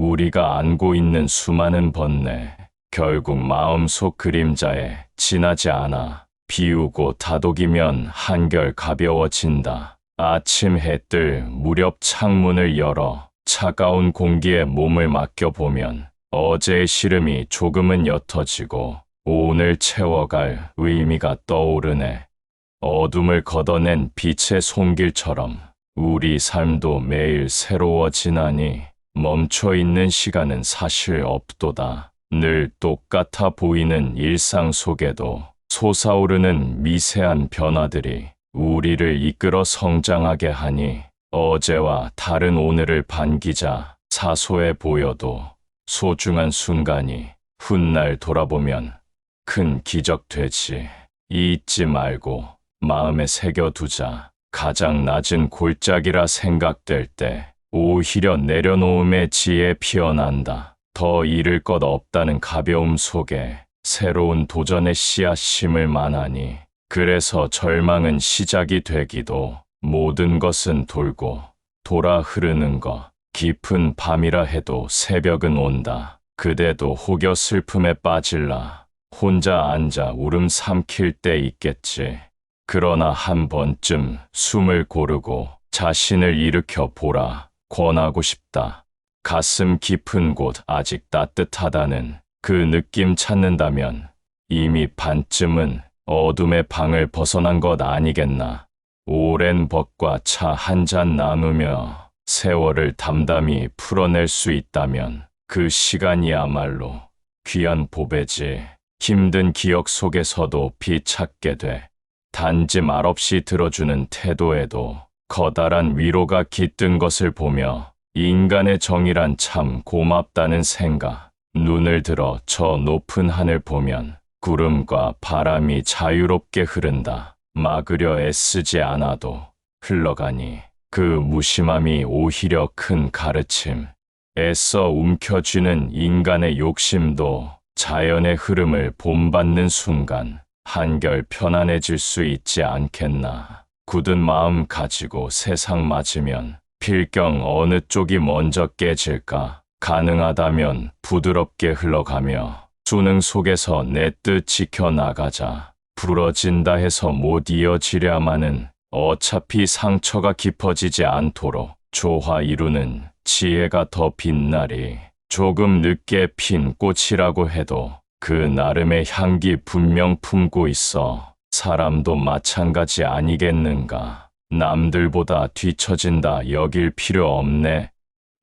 우리가 안고 있는 수많은 번뇌, 결국 마음속 그림자에 지나지 않아 비우고 다독이면 한결 가벼워진다. 아침 해뜰 무렵 창문을 열어 차가운 공기에 몸을 맡겨보면 어제의 시름이 조금은 옅어지고 오늘 채워갈 의미가 떠오르네. 어둠을 걷어낸 빛의 손길처럼 우리 삶도 매일 새로워지나니 멈춰있는 시간은 사실 없도다. 늘 똑같아 보이는 일상 속에도 솟아오르는 미세한 변화들이 우리를 이끌어 성장하게 하니 어제와 다른 오늘을 반기자. 사소해 보여도 소중한 순간이 훗날 돌아보면 큰 기적 되지. 잊지 말고 마음에 새겨두자. 가장 낮은 골짜기라 생각될 때 오히려 내려놓음의 지혜 피어난다. 더 잃을 것 없다는 가벼움 속에 새로운 도전의 씨앗 심을 만하니 그래서 절망은 시작이 되기도 모든 것은 돌고 돌아 흐르는 것. 깊은 밤이라 해도 새벽은 온다. 그대도 혹여 슬픔에 빠질라 혼자 앉아 울음 삼킬 때 있겠지. 그러나 한 번쯤 숨을 고르고 자신을 일으켜 보라 권하고 싶다. 가슴 깊은 곳 아직 따뜻하다는 그 느낌 찾는다면 이미 반쯤은 어둠의 방을 벗어난 것 아니겠나. 오랜 벗과 차 한 잔 나누며 세월을 담담히 풀어낼 수 있다면 그 시간이야말로 귀한 보배지. 힘든 기억 속에서도 빛 찾게 돼. 단지 말없이 들어주는 태도에도 커다란 위로가 깃든 것을 보며 인간의 정이란 참 고맙다는 생각. 눈을 들어 저 높은 하늘 보면 구름과 바람이 자유롭게 흐른다. 막으려 애쓰지 않아도 흘러가니 그 무심함이 오히려 큰 가르침. 애써 움켜쥐는 인간의 욕심도 자연의 흐름을 본받는 순간 한결 편안해질 수 있지 않겠나. 굳은 마음 가지고 세상 맞으면 필경 어느 쪽이 먼저 깨질까. 가능하다면 부드럽게 흘러가며 수능 속에서 내 뜻 지켜나가자. 부러진다 해서 못 이어지랴마는 어차피 상처가 깊어지지 않도록 조화 이루는 지혜가 더 빛나리. 조금 늦게 핀 꽃이라고 해도 그 나름의 향기 분명 품고 있어. 사람도 마찬가지 아니겠는가. 남들보다 뒤처진다 여길 필요 없네.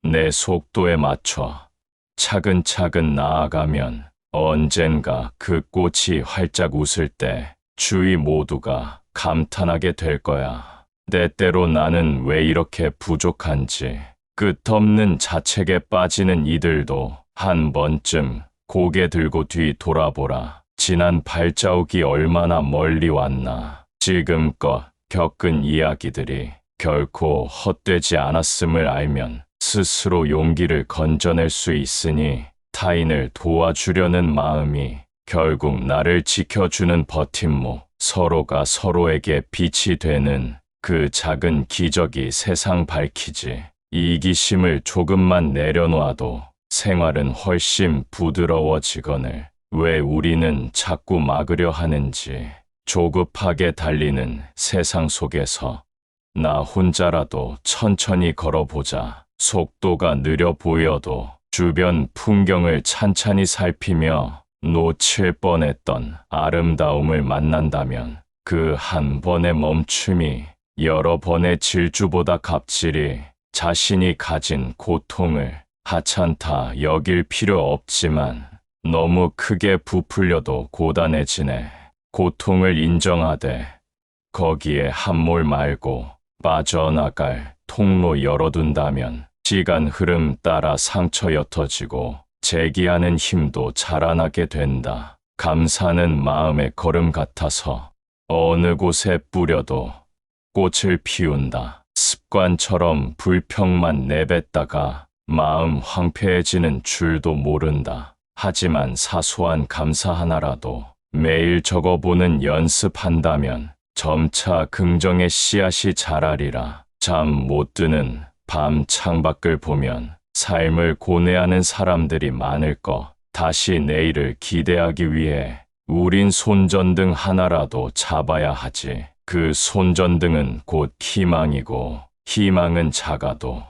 내 속도에 맞춰 차근차근 나아가면 언젠가 그 꽃이 활짝 웃을 때 주위 모두가 감탄하게 될 거야. 때때로 나는 왜 이렇게 부족한지 끝없는 자책에 빠지는 이들도 한 번쯤 고개 들고 뒤 돌아보라. 지난 발자국이 얼마나 멀리 왔나. 지금껏 겪은 이야기들이 결코 헛되지 않았음을 알면 스스로 용기를 건져낼 수 있으니 타인을 도와주려는 마음이 결국 나를 지켜주는 버팀목. 서로가 서로에게 빛이 되는 그 작은 기적이 세상 밝히지. 이기심을 조금만 내려놔도 생활은 훨씬 부드러워지거늘. 왜 우리는 자꾸 막으려 하는지. 조급하게 달리는 세상 속에서 나 혼자라도 천천히 걸어보자. 속도가 느려 보여도 주변 풍경을 찬찬히 살피며 놓칠 뻔했던 아름다움을 만난다면 그 한 번의 멈춤이 여러 번의 질주보다 값지리. 자신이 가진 고통을 하찮다 여길 필요 없지만 너무 크게 부풀려도 고단해지네. 고통을 인정하되 거기에 함몰 말고 빠져나갈 통로 열어둔다면 시간 흐름 따라 상처 옅어지고 재기하는 힘도 자라나게 된다. 감사는 마음의 걸음 같아서 어느 곳에 뿌려도 꽃을 피운다. 습관처럼 불평만 내뱉다가 마음 황폐해지는 줄도 모른다. 하지만 사소한 감사 하나라도 매일 적어보는 연습한다면 점차 긍정의 씨앗이 자라리라. 잠 못 드는 밤 창밖을 보면 삶을 고뇌하는 사람들이 많을 거. 다시 내일을 기대하기 위해 우린 손전등 하나라도 잡아야 하지. 그 손전등은 곧 희망이고 희망은 작아도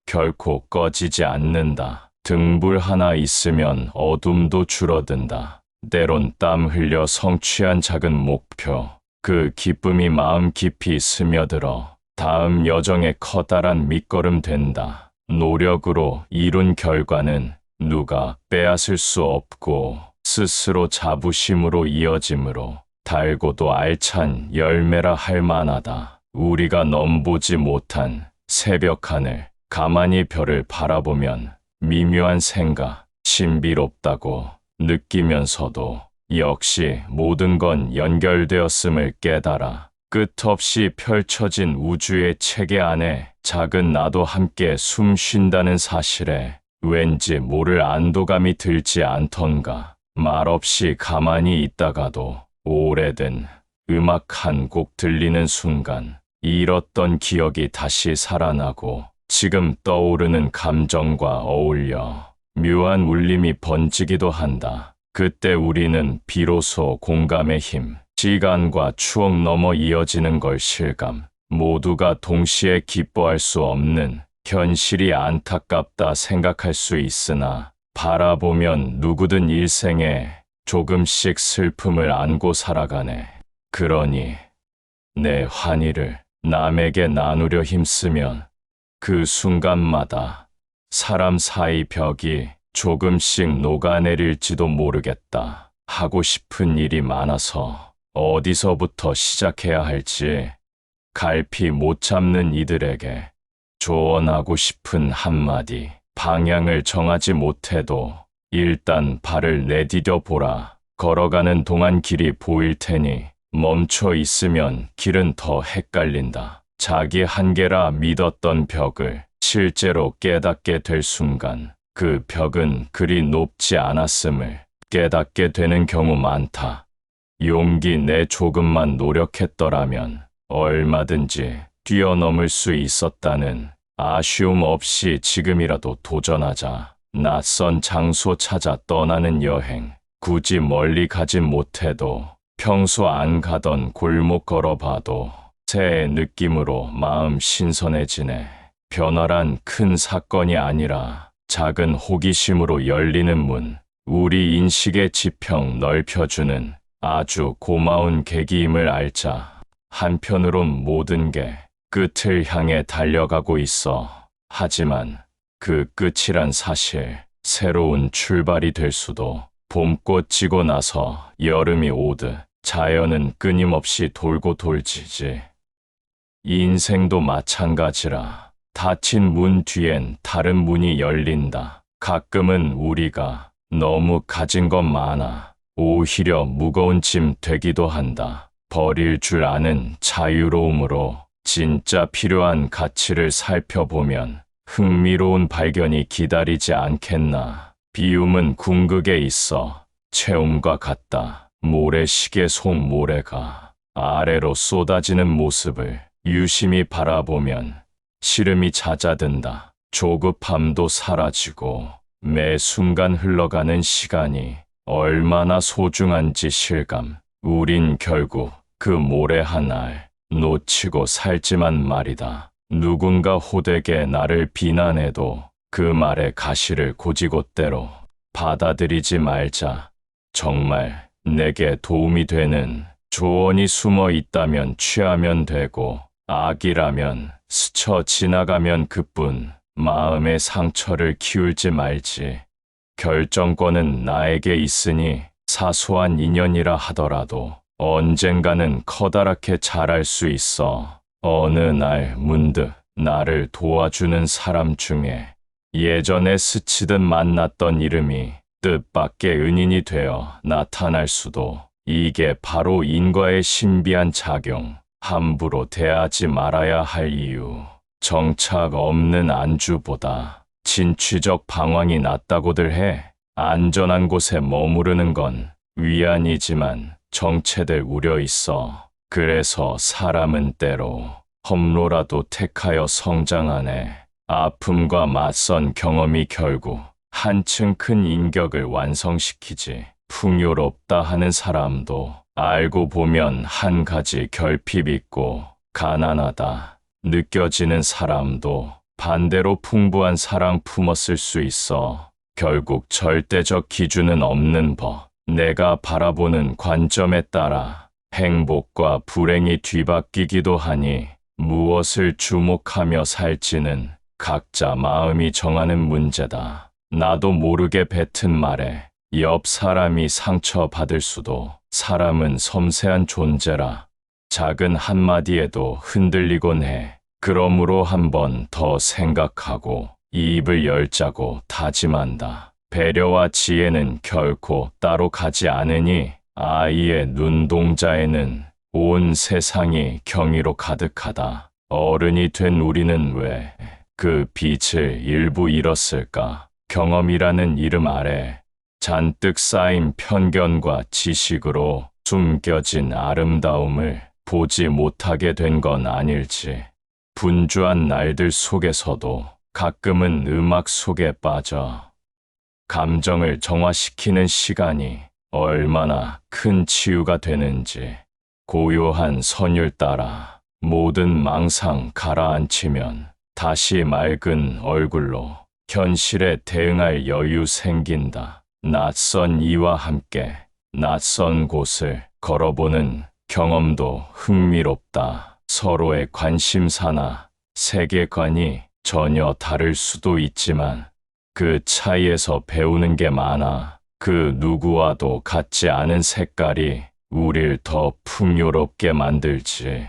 결코 꺼지지 않는다. 등불 하나 있으면 어둠도 줄어든다. 때론 땀 흘려 성취한 작은 목표, 그 기쁨이 마음 깊이 스며들어 다음 여정에 커다란 밑거름 된다. 노력으로 이룬 결과는 누가 빼앗을 수 없고 스스로 자부심으로 이어지므로 달고도 알찬 열매라 할 만하다. 우리가 넘보지 못한 새벽 하늘, 가만히 별을 바라보면 미묘한 생각, 신비롭다고 느끼면서도 역시 모든 건 연결되었음을 깨달아 끝없이 펼쳐진 우주의 체계 안에 작은 나도 함께 숨 쉰다는 사실에 왠지 모를 안도감이 들지 않던가. 말없이 가만히 있다가도 오래된 음악 한 곡 들리는 순간 잃었던 기억이 다시 살아나고 지금 떠오르는 감정과 어울려 묘한 울림이 번지기도 한다. 그때 우리는 비로소 공감의 힘, 시간과 추억 넘어 이어지는 걸 실감, 모두가 동시에 기뻐할 수 없는 현실이 안타깝다 생각할 수 있으나 바라보면 누구든 일생에 조금씩 슬픔을 안고 살아가네. 그러니 내 환희를 남에게 나누려 힘쓰면 그 순간마다 사람 사이 벽이 조금씩 녹아내릴지도 모르겠다. 하고 싶은 일이 많아서 어디서부터 시작해야 할지 갈피 못 잡는 이들에게 조언하고 싶은 한마디. 방향을 정하지 못해도 일단 발을 내디뎌 보라. 걸어가는 동안 길이 보일 테니 멈춰 있으면 길은 더 헷갈린다. 자기 한계라 믿었던 벽을 실제로 깨닫게 될 순간 그 벽은 그리 높지 않았음을 깨닫게 되는 경우 많다. 용기 내 조금만 노력했더라면 얼마든지 뛰어넘을 수 있었다는 아쉬움 없이 지금이라도 도전하자. 낯선 장소 찾아 떠나는 여행. 굳이 멀리 가진 못해도 평소 안 가던 골목 걸어봐도 새해 느낌으로 마음 신선해지네. 변화란 큰 사건이 아니라 작은 호기심으로 열리는 문. 우리 인식의 지평 넓혀주는 아주 고마운 계기임을 알자. 한편으론 모든 게 끝을 향해 달려가고 있어. 하지만 그 끝이란 사실, 새로운 출발이 될 수도. 봄꽃 지고 나서 여름이 오듯 자연은 끊임없이 돌고 돌지지. 인생도 마찬가지라. 닫힌 문 뒤엔 다른 문이 열린다. 가끔은 우리가 너무 가진 것 많아 오히려 무거운 짐 되기도 한다. 버릴 줄 아는 자유로움으로 진짜 필요한 가치를 살펴보면 흥미로운 발견이 기다리지 않겠나. 비움은 궁극에 있어 체험과 같다. 모래시계 속 모래가 아래로 쏟아지는 모습을 유심히 바라보면 시름이 잦아든다. 조급함도 사라지고 매 순간 흘러가는 시간이 얼마나 소중한지 실감. 우린 결국 그 모래 하나를 놓치고 살지만 말이다. 누군가 호되게 나를 비난해도 그 말의 가시를 고지곳대로 받아들이지 말자. 정말 내게 도움이 되는 조언이 숨어 있다면 취하면 되고 악이라면 스쳐 지나가면 그뿐. 마음의 상처를 키울지 말지. 결정권은 나에게 있으니 사소한 인연이라 하더라도 언젠가는 커다랗게 자랄 수 있어. 어느 날 문득 나를 도와주는 사람 중에 예전에 스치듯 만났던 이름이 뜻밖의 은인이 되어 나타날 수도. 이게 바로 인과의 신비한 작용. 함부로 대하지 말아야 할 이유. 정착 없는 안주보다 진취적 방황이 낫다고들 해. 안전한 곳에 머무르는 건 위안이지만 정체될 우려 있어. 그래서 사람은 때로 험로라도 택하여 성장하네. 아픔과 맞선 경험이 결국 한층 큰 인격을 완성시키지. 풍요롭다 하는 사람도 알고 보면 한 가지 결핍 있고 가난하다 느껴지는 사람도 반대로 풍부한 사랑 품었을 수 있어. 결국 절대적 기준은 없는 법. 내가 바라보는 관점에 따라 행복과 불행이 뒤바뀌기도 하니 무엇을 주목하며 살지는 각자 마음이 정하는 문제다. 나도 모르게 뱉은 말에 옆 사람이 상처받을 수도. 사람은 섬세한 존재라 작은 한마디에도 흔들리곤 해. 그러므로 한 번 더 생각하고 입을 열자고 다짐한다. 배려와 지혜는 결코 따로 가지 않으니 아이의 눈동자에는 온 세상이 경의로 가득하다. 어른이 된 우리는 왜 그 빛을 일부 잃었을까? 경험이라는 이름 아래 잔뜩 쌓인 편견과 지식으로 숨겨진 아름다움을 보지 못하게 된 건 아닐지. 분주한 날들 속에서도 가끔은 음악 속에 빠져 감정을 정화시키는 시간이 얼마나 큰 치유가 되는지. 고요한 선율 따라 모든 망상 가라앉히면 다시 맑은 얼굴로 현실에 대응할 여유 생긴다. 낯선 이와 함께 낯선 곳을 걸어보는 경험도 흥미롭다. 서로의 관심사나 세계관이 전혀 다를 수도 있지만 그 차이에서 배우는 게 많아. 그 누구와도 같지 않은 색깔이 우릴 더 풍요롭게 만들지.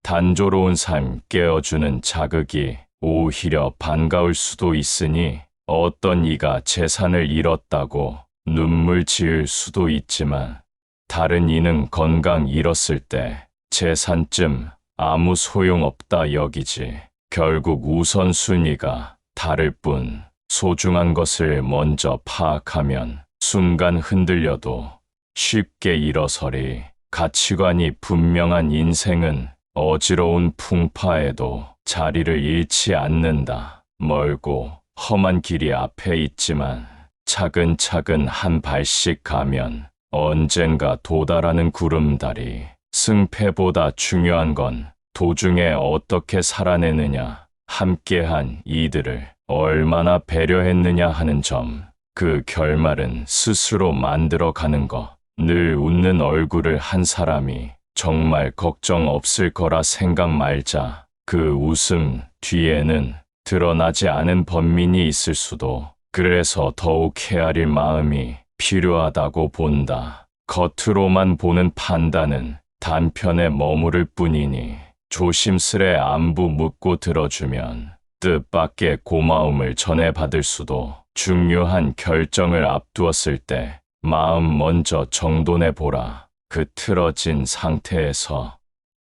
단조로운 삶 깨어주는 자극이 오히려 반가울 수도 있으니 어떤 이가 재산을 잃었다고 눈물 지을 수도 있지만 다른 이는 건강 잃었을 때 재산쯤 아무 소용없다 여기지. 결국 우선순위가 다를 뿐 소중한 것을 먼저 파악하면 순간 흔들려도 쉽게 일어서리. 가치관이 분명한 인생은 어지러운 풍파에도 자리를 잃지 않는다. 멀고 험한 길이 앞에 있지만 차근차근 한 발씩 가면 언젠가 도달하는 구름다리. 승패보다 중요한 건 도중에 어떻게 살아내느냐, 함께한 이들을 얼마나 배려했느냐 하는 점. 그 결말은 스스로 만들어가는 것. 늘 웃는 얼굴을 한 사람이 정말 걱정 없을 거라 생각 말자. 그 웃음 뒤에는 드러나지 않은 번민이 있을 수도. 그래서 더욱 헤아릴 마음이 필요하다고 본다. 겉으로만 보는 판단은 단편에 머무를 뿐이니 조심스레 안부 묻고 들어주면 뜻밖의 고마움을 전해받을 수도. 중요한 결정을 앞두었을 때 마음 먼저 정돈해보라. 그 틀어진 상태에서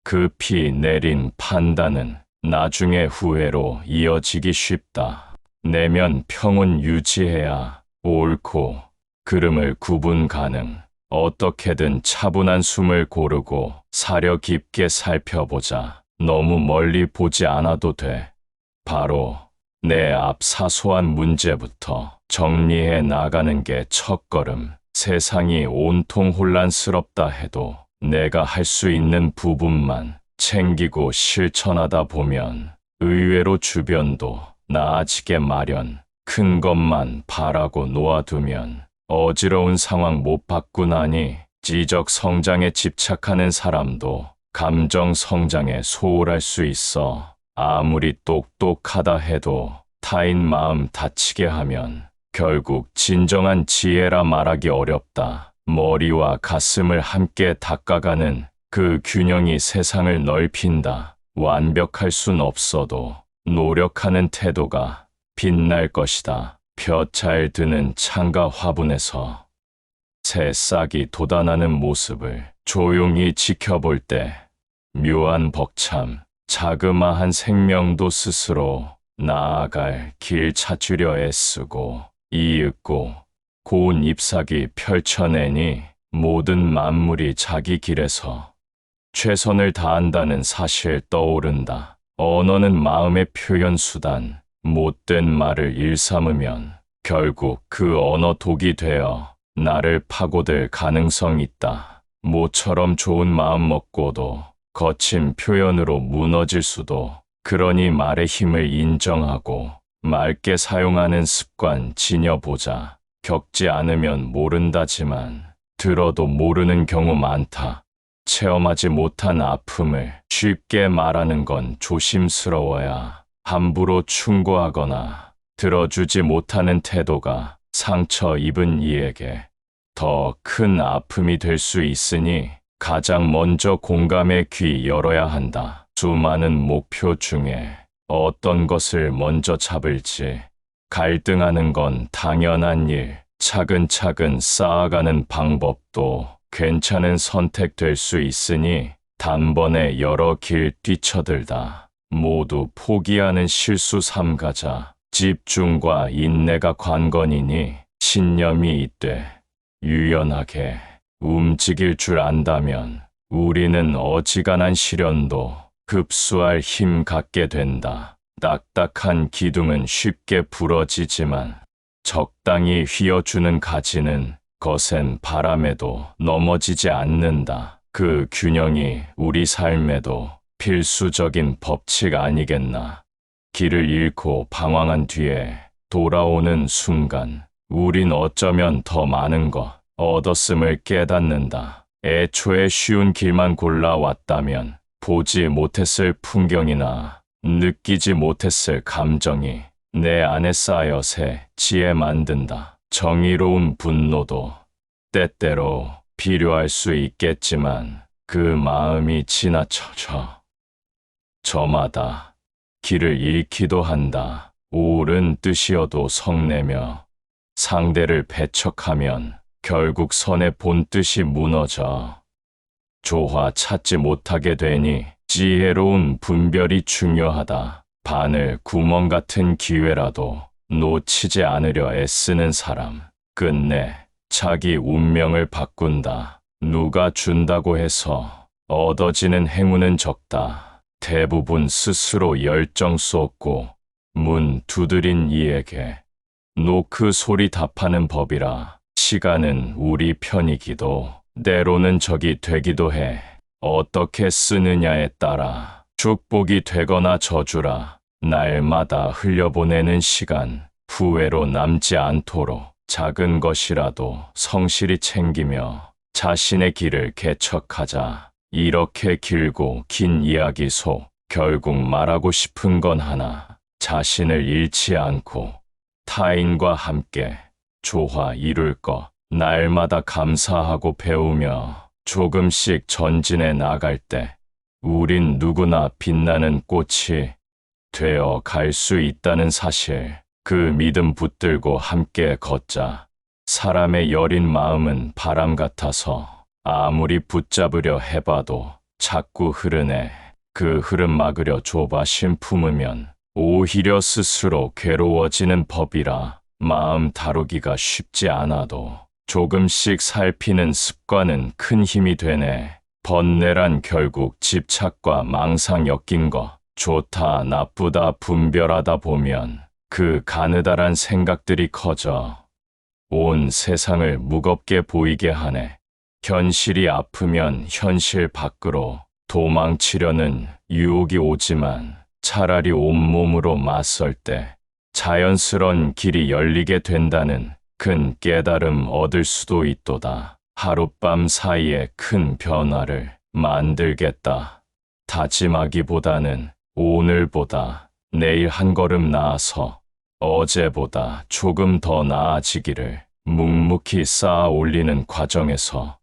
급히 내린 판단은 나중에 후회로 이어지기 쉽다. 내면 평온 유지해야 옳고 그름을 구분 가능. 어떻게든 차분한 숨을 고르고 사려 깊게 살펴보자. 너무 멀리 보지 않아도 돼. 바로 내 앞 사소한 문제부터 정리해 나가는 게 첫걸음. 세상이 온통 혼란스럽다 해도 내가 할 수 있는 부분만 챙기고 실천하다 보면 의외로 주변도 나아지게 마련. 큰 것만 바라고 놓아두면 어지러운 상황 못 바꾸나니 지적 성장에 집착하는 사람도 감정 성장에 소홀할 수 있어. 아무리 똑똑하다 해도 타인 마음 다치게 하면 결국 진정한 지혜라 말하기 어렵다. 머리와 가슴을 함께 닦아가는 그 균형이 세상을 넓힌다. 완벽할 순 없어도 노력하는 태도가 빛날 것이다. 벼 잘 드는 창가 화분에서 새싹이 돋아나는 모습을 조용히 지켜볼 때 묘한 벅참. 자그마한 생명도 스스로 나아갈 길 찾으려 애쓰고 이윽고 고운 잎사귀 펼쳐내니 모든 만물이 자기 길에서 최선을 다한다는 사실 떠오른다. 언어는 마음의 표현 수단, 못된 말을 일삼으면 결국 그 언어 독이 되어 나를 파고들 가능성이 있다. 모처럼 좋은 마음 먹고도 거친 표현으로 무너질 수도. 그러니 말의 힘을 인정하고 맑게 사용하는 습관 지녀보자. 겪지 않으면 모른다지만 들어도 모르는 경우 많다. 체험하지 못한 아픔을 쉽게 말하는 건 조심스러워야. 함부로 충고하거나 들어주지 못하는 태도가 상처 입은 이에게 더 큰 아픔이 될 수 있으니 가장 먼저 공감의 귀 열어야 한다. 수많은 목표 중에 어떤 것을 먼저 잡을지 갈등하는 건 당연한 일. 차근차근 쌓아가는 방법도 괜찮은 선택 될 수 있으니 단번에 여러 길 뛰쳐들다 모두 포기하는 실수 삼가자. 집중과 인내가 관건이니 신념이 있되 유연하게 움직일 줄 안다면 우리는 어지간한 시련도 흡수할 힘 갖게 된다. 딱딱한 기둥은 쉽게 부러지지만 적당히 휘어주는 가지는 거센 바람에도 넘어지지 않는다. 그 균형이 우리 삶에도 필수적인 법칙 아니겠나. 길을 잃고 방황한 뒤에 돌아오는 순간 우린 어쩌면 더 많은 것 얻었음을 깨닫는다. 애초에 쉬운 길만 골라왔다면 보지 못했을 풍경이나 느끼지 못했을 감정이 내 안에 쌓여 새 지혜 만든다. 정의로운 분노도 때때로 필요할 수 있겠지만 그 마음이 지나쳐져 저마다 길을 잃기도 한다. 옳은 뜻이어도 성내며 상대를 배척하면 결국 선의 본뜻이 무너져 조화 찾지 못하게 되니 지혜로운 분별이 중요하다. 바늘 구멍 같은 기회라도 놓치지 않으려 애쓰는 사람 끝내 자기 운명을 바꾼다. 누가 준다고 해서 얻어지는 행운은 적다. 대부분 스스로 열정 쏟고 문 두드린 이에게 노크 소리 답하는 법이라. 시간은 우리 편이기도 때로는 적이 되기도 해. 어떻게 쓰느냐에 따라 축복이 되거나 저주라. 날마다 흘려보내는 시간 후회로 남지 않도록 작은 것이라도 성실히 챙기며 자신의 길을 개척하자. 이렇게 길고 긴 이야기 속 결국 말하고 싶은 건 하나. 자신을 잃지 않고 타인과 함께 조화 이룰 것. 날마다 감사하고 배우며 조금씩 전진해 나갈 때 우린 누구나 빛나는 꽃이 되어 갈 수 있다는 사실. 그 믿음 붙들고 함께 걷자. 사람의 여린 마음은 바람 같아서 아무리 붙잡으려 해봐도 자꾸 흐르네. 그 흐름 막으려 조바심 품으면 오히려 스스로 괴로워지는 법이라. 마음 다루기가 쉽지 않아도 조금씩 살피는 습관은 큰 힘이 되네. 번뇌란 결국 집착과 망상 엮인 것. 좋다 나쁘다 분별하다 보면 그 가느다란 생각들이 커져 온 세상을 무겁게 보이게 하네. 현실이 아프면 현실 밖으로 도망치려는 유혹이 오지만 차라리 온몸으로 맞설 때 자연스런 길이 열리게 된다는 큰 깨달음 얻을 수도 있도다. 하룻밤 사이에 큰 변화를 만들겠다. 다짐하기보다는 오늘보다 내일 한 걸음 나아서 어제보다 조금 더 나아지기를 묵묵히 쌓아 올리는 과정에서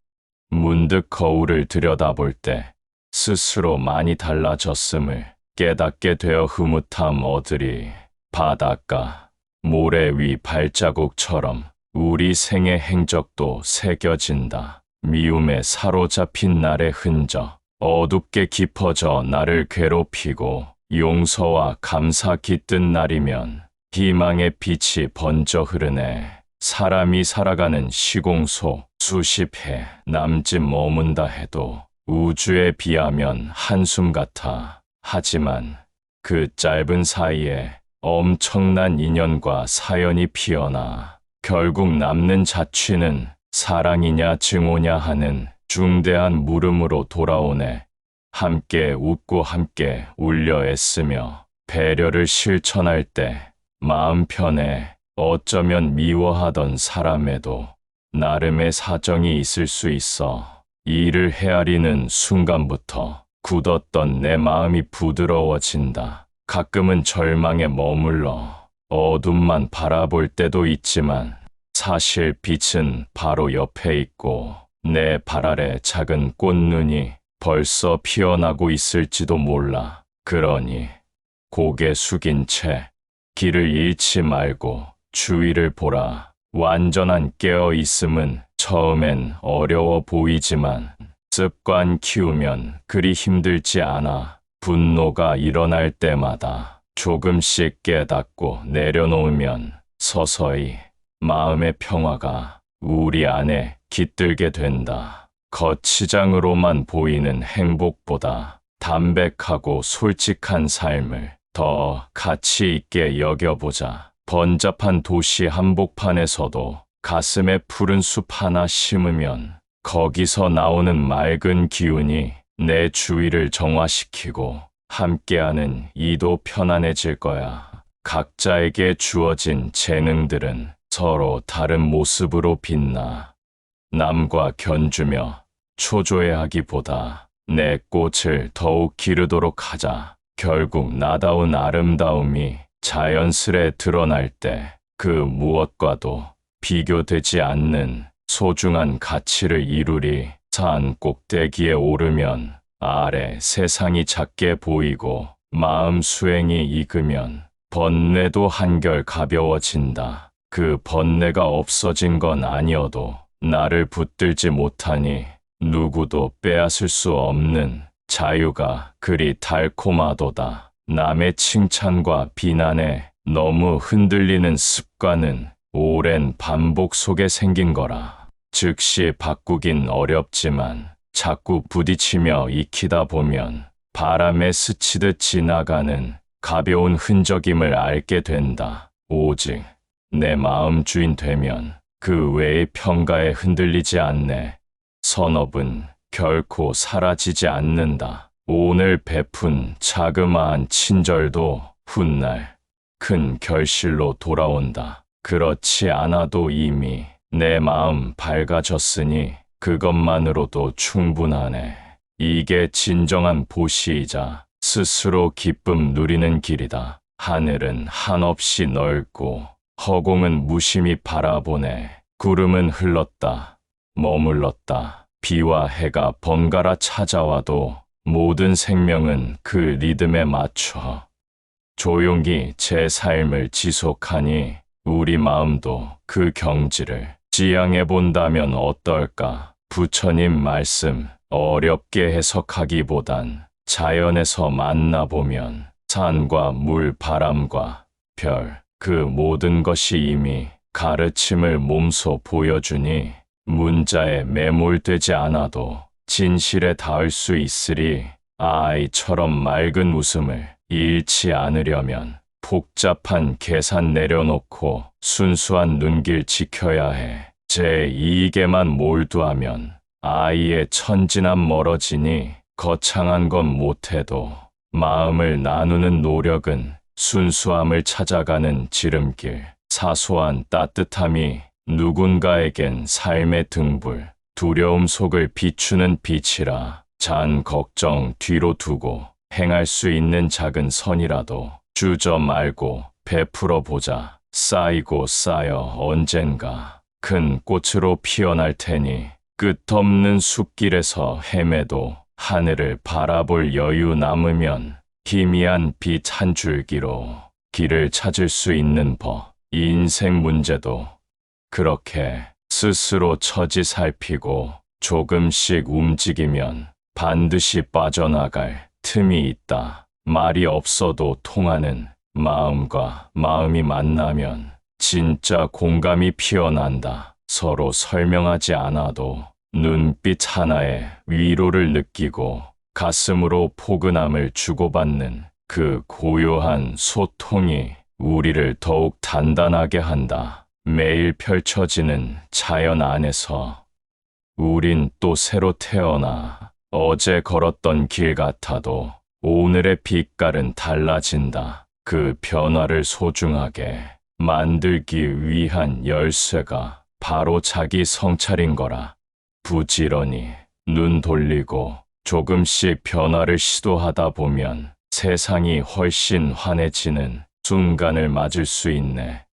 문득 거울을 들여다볼 때 스스로 많이 달라졌음을 깨닫게 되어 흐뭇함 얻으리. 바닷가, 모래 위 발자국처럼 우리 생의 행적도 새겨진다. 미움에 사로잡힌 날의 흔적, 어둡게 깊어져 나를 괴롭히고 용서와 감사 깃든 날이면 희망의 빛이 번져 흐르네. 사람이 살아가는 시공소 수십 해 남짓 머문다 해도 우주에 비하면 한숨 같아. 하지만 그 짧은 사이에 엄청난 인연과 사연이 피어나 결국 남는 자취는 사랑이냐 증오냐 하는 중대한 물음으로 돌아오네. 함께 웃고 함께 울려 애쓰며 배려를 실천할 때 마음 편해. 어쩌면 미워하던 사람에도 나름의 사정이 있을 수 있어. 이를 헤아리는 순간부터 굳었던 내 마음이 부드러워진다. 가끔은 절망에 머물러 어둠만 바라볼 때도 있지만 사실 빛은 바로 옆에 있고 내 발 아래 작은 꽃눈이 벌써 피어나고 있을지도 몰라. 그러니 고개 숙인 채 길을 잃지 말고 주위를 보라. 완전한 깨어 있음은 처음엔 어려워 보이지만 습관 키우면 그리 힘들지 않아. 분노가 일어날 때마다 조금씩 깨닫고 내려놓으면 서서히 마음의 평화가 우리 안에 깃들게 된다. 겉시장으로만 보이는 행복보다 담백하고 솔직한 삶을 더 가치 있게 여겨보자. 번잡한 도시 한복판에서도 가슴에 푸른 숲 하나 심으면 거기서 나오는 맑은 기운이 내 주위를 정화시키고 함께하는 이도 편안해질 거야. 각자에게 주어진 재능들은 서로 다른 모습으로 빛나. 남과 견주며 초조해하기보다 내 꽃을 더욱 기르도록 하자. 결국 나다운 아름다움이 자연스레 드러날 때 그 무엇과도 비교되지 않는 소중한 가치를 이루리. 산 꼭대기에 오르면 아래 세상이 작게 보이고 마음 수행이 익으면 번뇌도 한결 가벼워진다. 그 번뇌가 없어진 건 아니어도 나를 붙들지 못하니 누구도 빼앗을 수 없는 자유가 그리 달콤하도다. 남의 칭찬과 비난에 너무 흔들리는 습관은 오랜 반복 속에 생긴 거라. 즉시 바꾸긴 어렵지만 자꾸 부딪히며 익히다 보면 바람에 스치듯 지나가는 가벼운 흔적임을 알게 된다. 오직 내 마음 주인 되면 그 외의 평가에 흔들리지 않네. 선업은 결코 사라지지 않는다. 오늘 베푼 자그마한 친절도 훗날 큰 결실로 돌아온다. 그렇지 않아도 이미 내 마음 밝아졌으니 그것만으로도 충분하네. 이게 진정한 보시이자 스스로 기쁨 누리는 길이다. 하늘은 한없이 넓고 허공은 무심히 바라보네. 구름은 흘렀다. 머물렀다. 비와 해가 번갈아 찾아와도 모든 생명은 그 리듬에 맞춰 조용히 제 삶을 지속하니 우리 마음도 그 경지를 지향해 본다면 어떨까? 부처님 말씀 어렵게 해석하기보단 자연에서 만나보면 산과 물, 바람과 별, 그 모든 것이 이미 가르침을 몸소 보여주니 문자에 매몰되지 않아도 진실에 닿을 수 있으리. 아이처럼 맑은 웃음을 잃지 않으려면 복잡한 계산 내려놓고 순수한 눈길 지켜야 해. 제 이익에만 몰두하면 아이의 천진함 멀어지니 거창한 건 못해도 마음을 나누는 노력은 순수함을 찾아가는 지름길. 사소한 따뜻함이 누군가에겐 삶의 등불, 두려움 속을 비추는 빛이라. 잔 걱정 뒤로 두고 행할 수 있는 작은 선이라도 주저 말고 베풀어 보자. 쌓이고 쌓여 언젠가 큰 꽃으로 피어날 테니 끝없는 숲길에서 헤매도 하늘을 바라볼 여유 남으면 희미한 빛 한 줄기로 길을 찾을 수 있는 법. 인생 문제도 그렇게 스스로 처지 살피고 조금씩 움직이면 반드시 빠져나갈 틈이 있다. 말이 없어도 통하는 마음과 마음이 만나면 진짜 공감이 피어난다. 서로 설명하지 않아도 눈빛 하나에 위로를 느끼고 가슴으로 포근함을 주고받는 그 고요한 소통이 우리를 더욱 단단하게 한다. 매일 펼쳐지는 자연 안에서 우린 또 새로 태어나 어제 걸었던 길 같아도 오늘의 빛깔은 달라진다. 그 변화를 소중하게 만들기 위한 열쇠가 바로 자기 성찰인 거라. 부지런히 눈 돌리고 조금씩 변화를 시도하다 보면 세상이 훨씬 환해지는 순간을 맞을 수 있네.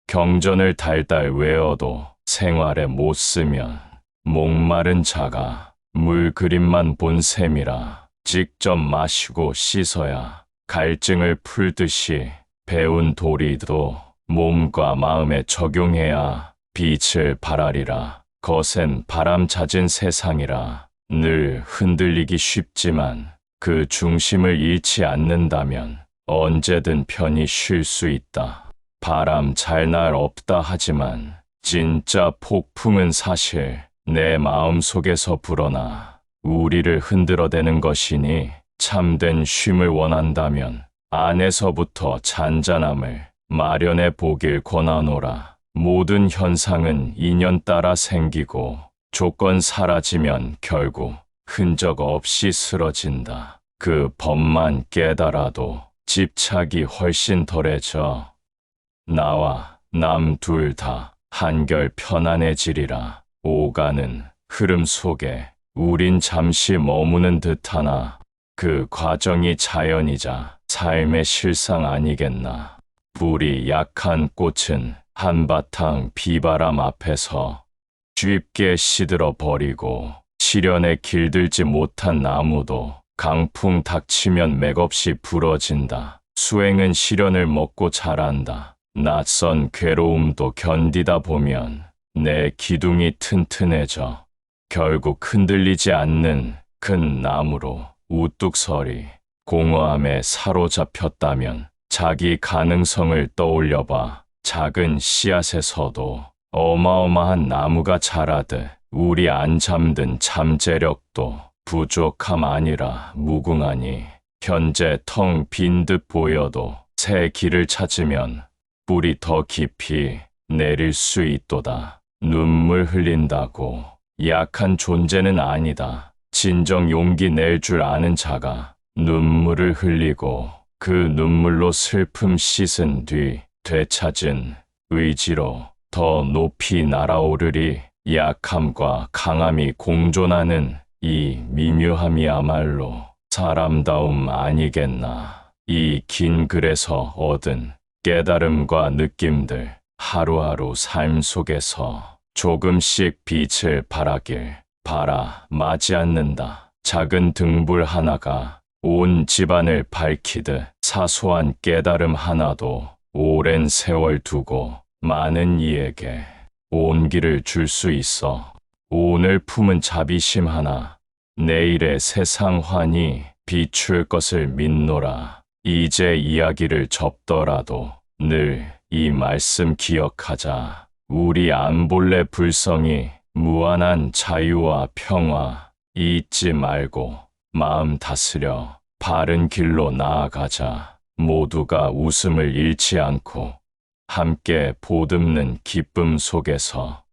경전을 달달 외워도 생활에 못 쓰면 목마른 자가 물 그림만 본 셈이라. 직접 마시고 씻어야 갈증을 풀듯이 배운 도리도 몸과 마음에 적용해야 빛을 발하리라. 거센 바람 잦은 세상이라 늘 흔들리기 쉽지만 그 중심을 잃지 않는다면 언제든 편히 쉴 수 있다. 바람 잘 날 없다 하지만 진짜 폭풍은 사실 내 마음 속에서 불어나 우리를 흔들어대는 것이니 참된 쉼을 원한다면 안에서부터 잔잔함을 마련해 보길 권하노라. 모든 현상은 인연 따라 생기고 조건 사라지면 결국 흔적 없이 쓰러진다. 그 법만 깨달아도 집착이 훨씬 덜해져 나와 남 둘 다 한결 편안해지리라. 오가는 흐름 속에 우린 잠시 머무는 듯하나 그 과정이 자연이자 삶의 실상 아니겠나. 불이 약한 꽃은 한바탕 비바람 앞에서 쉽게 시들어 버리고 시련에 길들지 못한 나무도 강풍 닥치면 맥없이 부러진다. 수행은 시련을 먹고 자란다. 낯선 괴로움도 견디다 보면 내 기둥이 튼튼해져 결국 흔들리지 않는 큰 나무로 우뚝 서리. 공허함에 사로잡혔다면 자기 가능성을 떠올려봐. 작은 씨앗에서도 어마어마한 나무가 자라듯 우리 안 잠든 잠재력도 부족함 아니라 무궁하니 현재 텅 빈 듯 보여도 새 길을 찾으면 뿌리 더 깊이 내릴 수 있도다. 눈물 흘린다고 약한 존재는 아니다. 진정 용기 낼 줄 아는 자가 눈물을 흘리고 그 눈물로 슬픔 씻은 뒤 되찾은 의지로 더 높이 날아오르리. 약함과 강함이 공존하는 이 미묘함이야말로 사람다움 아니겠나. 이 긴 글에서 얻은 깨달음과 느낌들 하루하루 삶 속에서 조금씩 빛을 발하길 바라 마지 않는다. 작은 등불 하나가 온 집안을 밝히듯 사소한 깨달음 하나도 오랜 세월 두고 많은 이에게 온기를 줄 수 있어. 오늘 품은 자비심 하나 내일의 세상 환히 비출 것을 믿노라. 이제 이야기를 접더라도 늘 이 말씀 기억하자. 우리 안볼래 불성이 무한한 자유와 평화 잊지 말고 마음 다스려 바른 길로 나아가자. 모두가 웃음을 잃지 않고 함께 보듬는 기쁨 속에서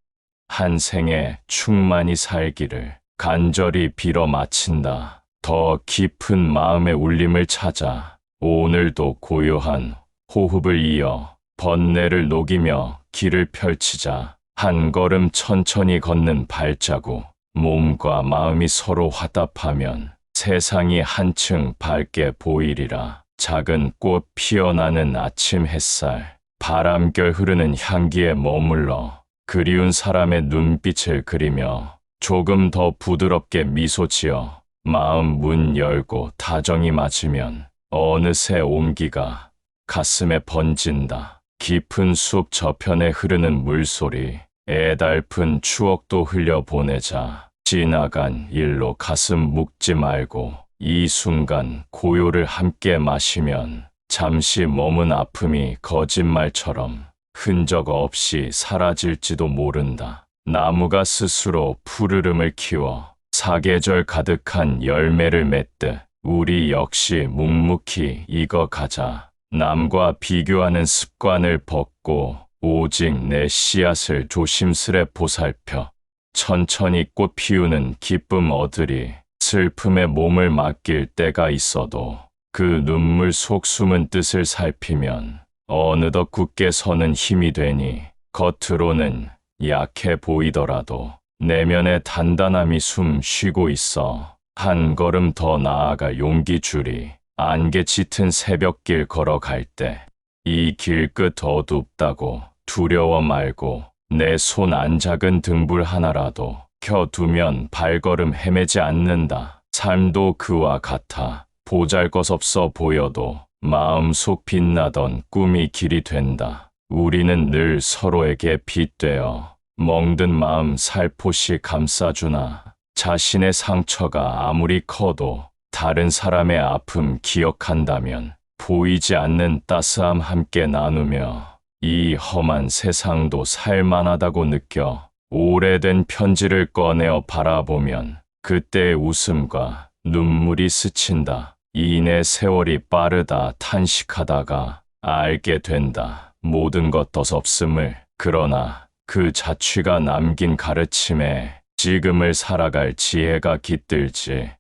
한 생에 충만히 살기를 간절히 빌어 마친다. 더 깊은 마음의 울림을 찾아 오늘도 고요한 호흡을 이어 번뇌를 녹이며 길을 펼치자. 한 걸음 천천히 걷는 발자국, 몸과 마음이 서로 화답하면 세상이 한층 밝게 보이리라. 작은 꽃 피어나는 아침 햇살, 바람결 흐르는 향기에 머물러 그리운 사람의 눈빛을 그리며 조금 더 부드럽게 미소 지어 마음 문 열고 다정히 맞으면 어느새 온기가 가슴에 번진다. 깊은 숲 저편에 흐르는 물소리, 애달픈 추억도 흘려보내자. 지나간 일로 가슴 묵지 말고 이 순간 고요를 함께 마시면 잠시 머문 아픔이 거짓말처럼 흔적 없이 사라질지도 모른다. 나무가 스스로 푸르름을 키워 사계절 가득한 열매를 맺듯 우리 역시 묵묵히 익어가자. 남과 비교하는 습관을 벗고 오직 내 씨앗을 조심스레 보살펴 천천히 꽃 피우는 기쁨 얻으리. 슬픔에 몸을 맡길 때가 있어도 그 눈물 속 숨은 뜻을 살피면 어느덧 굳게 서는 힘이 되니 겉으로는 약해 보이더라도 내면의 단단함이 숨 쉬고 있어 한 걸음 더 나아갈 용기 주리. 안개 짙은 새벽길 걸어갈 때 이 길 끝 어둡다고 두려워 말고 내 손 안 작은 등불 하나라도 켜두면 발걸음 헤매지 않는다. 삶도 그와 같아. 보잘것없어 보여도 마음속 빛나던 꿈이 길이 된다. 우리는 늘 서로에게 빛되어 멍든 마음 살포시 감싸주나 자신의 상처가 아무리 커도 다른 사람의 아픔 기억한다면 보이지 않는 따스함 함께 나누며 이 험한 세상도 살만하다고 느껴. 오래된 편지를 꺼내어 바라보면 그때의 웃음과 눈물이 스친다. 이내 세월이 빠르다 탄식하다가 알게 된다. 모든 것 덧없음을. 그러나 그 자취가 남긴 가르침에 지금을 살아갈 지혜가 깃들지.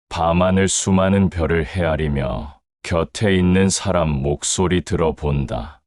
밤하늘 수많은 별을 헤아리며 곁에 있는 사람 목소리 들어본다.